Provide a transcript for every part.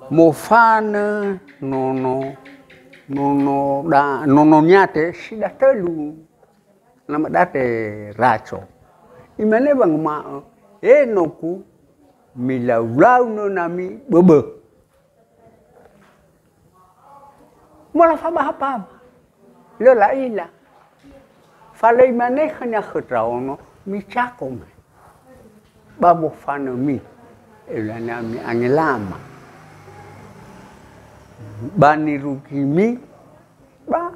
Mo fana no nyate sida telu nama date racho imane bang ma noku milau no nami bebe mola fa ba lo la ila fa le imane khanya khatrao no mi chako me ba mo fana mi elana mi angelama bani rukimi ba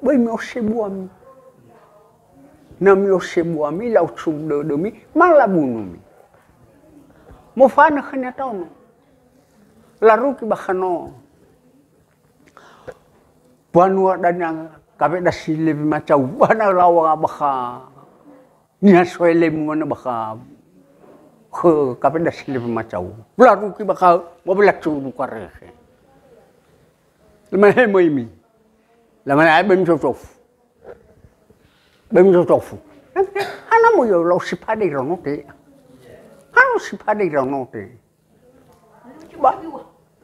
bởi mi osebuami na mi osebuami lau tsum do mi mala bunu mi mo fana khanya tono la ruki bakhano panua danya kabe da sile macau bana lawa bakha nia soele mu na bakha khe kabe da sile macau la ruki bakha mo bela tsu bu kare lama he moi mi lama ai bem so tofu ana mo yo lo sipade rono te ano sipade rono te ba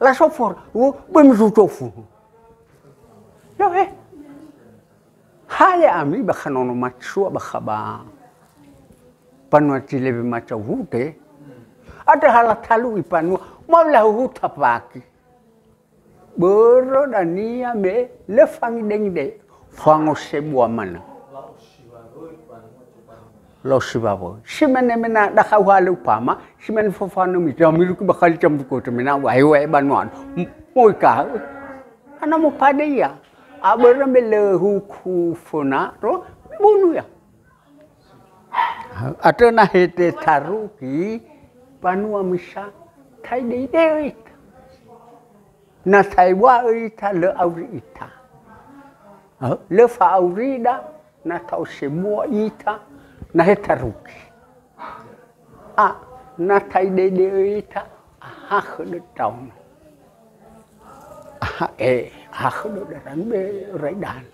la so for o bem so tofu yo he haya ami bakhanono matsua bakhaba panua tile be macau hute ada hala talu ipanu mau la huta paki bero dania me le fangi dengde fango sebua mana lo sibabo simene mena da khawalu pama simen fofano mi jamiru ku bakal jam ko to mena wai banwan moi ka ana mo padeya abere mele hu khu fona ro bunu ya atena hete taruki panua misa thai dei dei na thai wa ita le auri ita le fa aurida na tau semua ita na hetaruki na thai de ita ha khode taun ha khode dan be rai dan